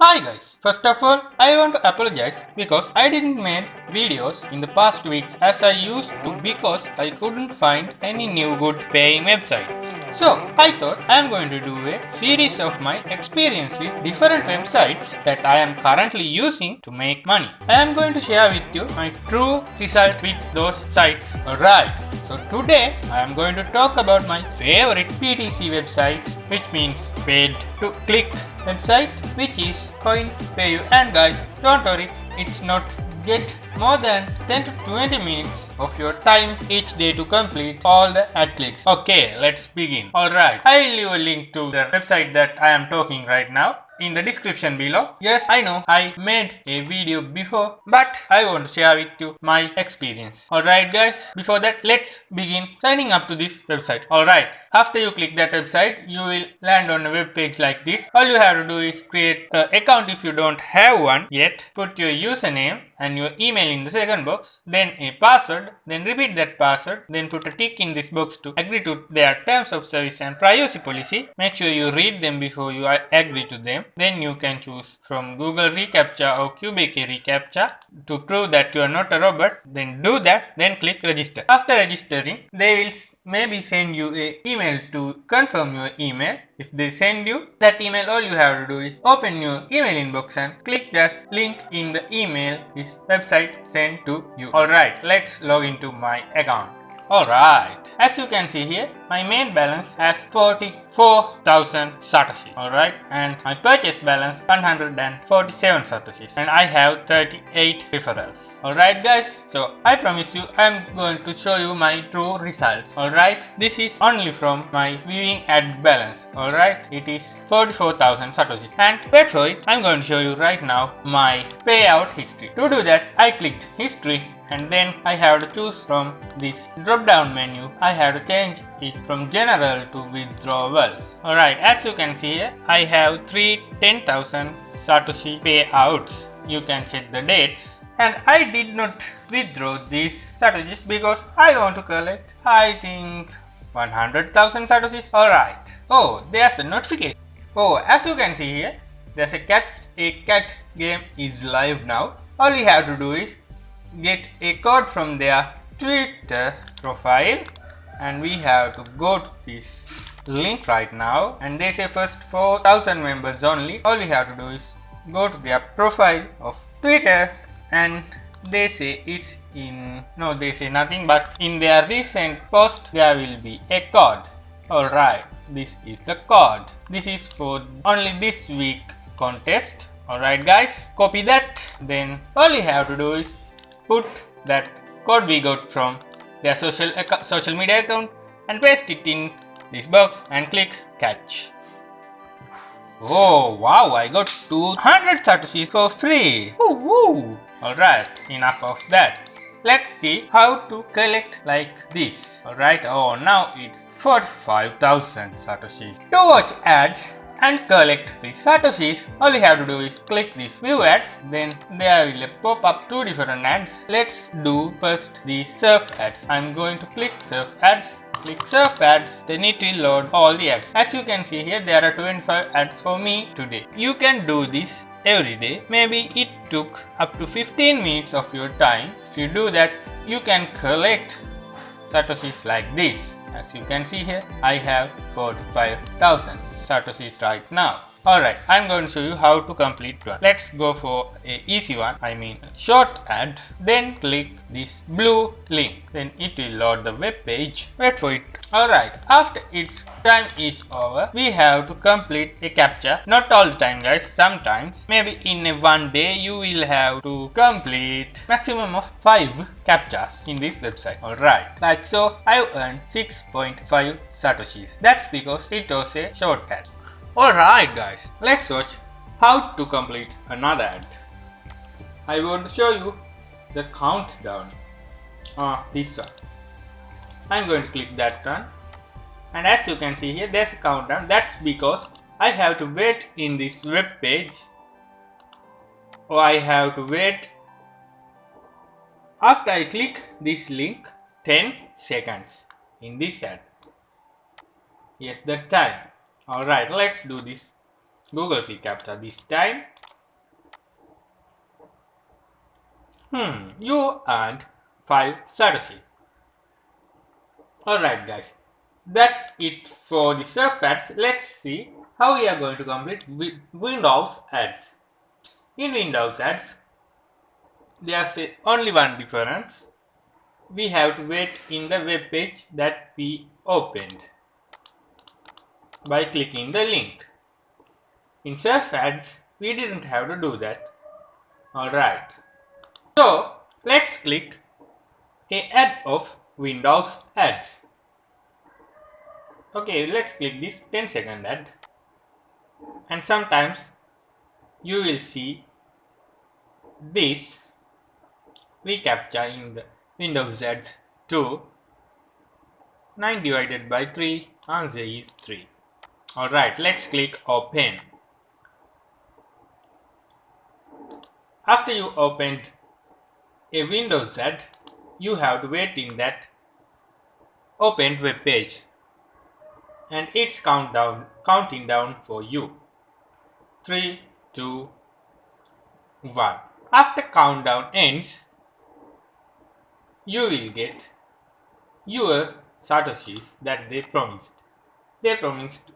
Hi guys, first of all I want to apologize because I didn't make videos in the past weeks as I used to because I couldn't find any new good paying websites. So I thought I am going to do a series of my experience with different websites that I am currently using to make money. I am going to share with you my true result with those sites. Alright, so today I am going to talk about my favorite PTC website, which means paid to click website, which is coinpayu. And guys, don't worry, it's not get more than 10 to 20 minutes of your time each day to complete all the ad clicks. Okay, let's begin. Alright, I will leave a link to the website that I am talking right now in the description below. Yes, I know I made a video before, but I want to share with you my experience. Alright guys, before that let's begin signing up to this website. Alright, after you click that website, you will land on a web page like this. All you have to do is create an account if you don't have one yet. Put your username and your email in the second box, then a password, then repeat that password, then put a tick in this box to agree to their terms of service and privacy policy. Make sure you read them before you agree to them. Then you can choose from Google reCAPTCHA or QBK reCAPTCHA to prove that you are not a robot. Then do that, then click register. After registering, they will maybe send you an email to confirm your email. If they send you that email, all you have to do is open your email inbox and click that link in the email this website sent to you. Alright, let's log into my account. Alright, as you can see here, my main balance has 44,000 satoshis. Alright, and my purchase balance 147 satoshis, and I have 38 referrals. Alright guys, so I promise you I am going to show you my true results. Alright, this is only from my viewing ad balance. Alright, it is 44,000 satoshis, and wait for it, I am going to show you right now my payout history. To do that, I clicked history, and then I have to choose from this drop down menu. I have to change it from general to withdrawals. Alright, as you can see here, I have 10,000 satoshi payouts. You can check the dates. And I did not withdraw these satoshis because I want to collect, I think, 100,000 satoshis. Alright. Oh, there's a notification. Oh, as you can see here, there's a cat game is live now. All you have to do is get a code from their Twitter profile, and we have to go to this link right now, and they say first 4,000 members only. All you have to do is go to their profile of Twitter, and they say it's in, no, they say nothing, but in their recent post there will be a code. Alright, this is the code. This is for only this week contest. Alright guys, copy that, then all you have to do is put that code we got from their social media account and paste it in this box and click catch. Oh wow, I got 200 satoshis for free. Woo! Alright, enough of that. Let's see how to collect like this. Alright, oh now it's 45,000 satoshis. To watch ads and collect the satoshis, all you have to do is click this view ads, then there will pop up two different ads. Let's do first the surf ads. I'm going to click surf ads. Click surf ads, then it will load all the ads. As you can see here, there are 25 ads for me today. You can do this every day. Maybe it took up to 15 minutes of your time. If you do that, you can collect satoshis like this. As you can see here, I have 45,000 satoshis right now. Alright, I'm going to show you how to complete one. Let's go for a easy one, I mean short ad. Then click this blue link. Then it will load the web page. Wait for it. Alright, after its time is over, we have to complete a captcha. Not all the time guys, sometimes. Maybe in a one day you will have to complete maximum of 5 captchas in this website. Alright, like so I earned 6.5 satoshis. That's because it was a short ad. Alright guys, let's watch how to complete another ad. I want to show you the countdown. This one. I'm going to click that one, and as you can see here, there's a countdown. That's because I have to wait in this web page, or I have to wait after I click this link 10 seconds in this ad. Yes, that time. Alright, let's do this Google reCAPTCHA this time. You earned 5 Satoshi. Alright guys, that's it for the surf ads. Let's see how we are going to complete Windows ads. In Windows ads, there's only one difference. We have to wait in the web page that we opened by clicking the link. In surf ads, we didn't have to do that. Alright. So, let's click a ad of Windows ads. Okay, let's click this 10-second ad. And sometimes you will see this reCAPTCHA in the Windows ads 2. 9 divided by 3 answer is 3. Alright, let's click open. After you opened a Windows ad, you have to wait in that opened web page and it's counting down for you. 3, 2, 1. After countdown ends, you will get your Satoshis that they promised. They promised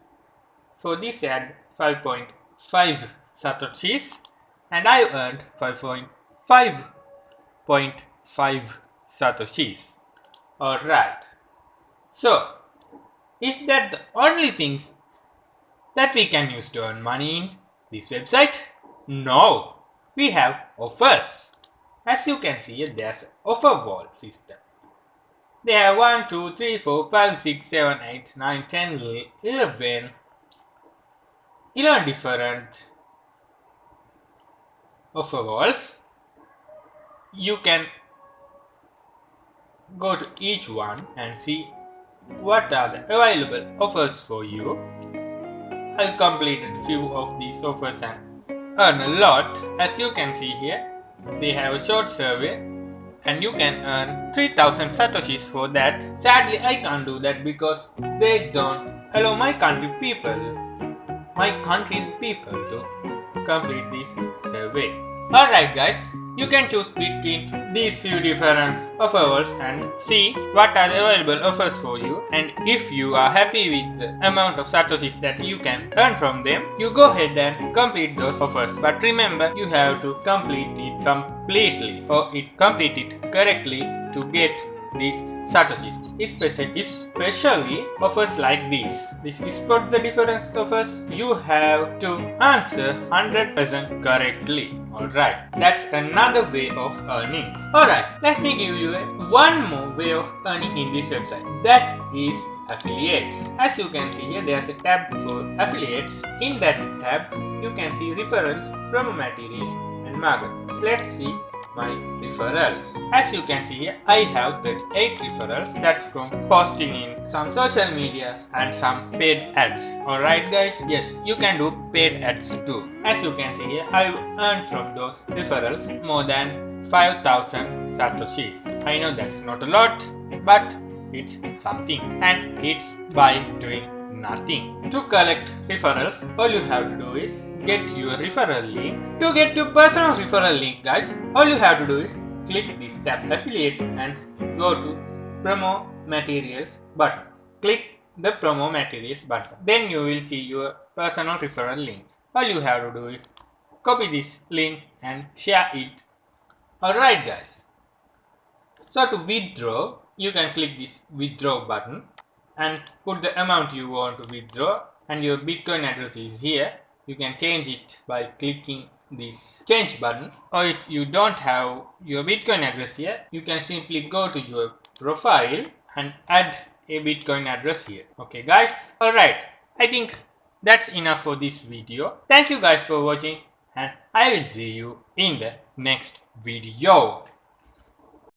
for this ad 5.5 Satoshis and I earned 5.5 Satoshis. Alright. So, is that the only things that we can use to earn money in this website? No. We have offers. As you can see here, there's an offer wall system. They have 1, 2, 3, 4, 5, 6, 7, 8, 9, 10, 11 different offer walls. You can go to each one and see what are the available offers for you. I completed few of these offers and earn a lot. As you can see here, they have a short survey and you can earn 3000 Satoshis for that. Sadly, I can't do that because they don't allow my country's people to complete this survey. Alright guys, you can choose between these few different offers and see what are the available offers for you, and if you are happy with the amount of Satoshis that you can earn from them, you go ahead and complete those offers. But remember, you have to complete it completely or complete it correctly to get these Satoshis, especially offers like this. This is what the difference offers. You have to answer 100% correctly. Alright, that's another way of earning. Alright, let me give you one more way of earning in this website. That is affiliates. As you can see here, there's a tab for affiliates. In that tab, you can see referrals, promo materials and market. Let's see my referrals. As you can see here, I have 38 referrals. That's from posting in some social medias and some paid ads. Alright guys, yes, you can do paid ads too. As you can see here, I've earned from those referrals more than 5000 Satoshis. I know that's not a lot, but it's something, and it's by doing nothing. To collect referrals, all you have to do is get your referral link. To get your personal referral link, guys, all you have to do is click this tab affiliates and go to promo materials button. Click the promo materials button. Then you will see your personal referral link. All you have to do is copy this link and share it. Alright guys. So to withdraw, you can click this withdraw button and put the amount you want to withdraw, and your Bitcoin address is here. You can change it by clicking this change button, or if you don't have your Bitcoin address here, you can simply go to your profile and add a Bitcoin address here. Okay guys, alright, I think that's enough for this video. Thank you guys for watching and I will see you in the next video.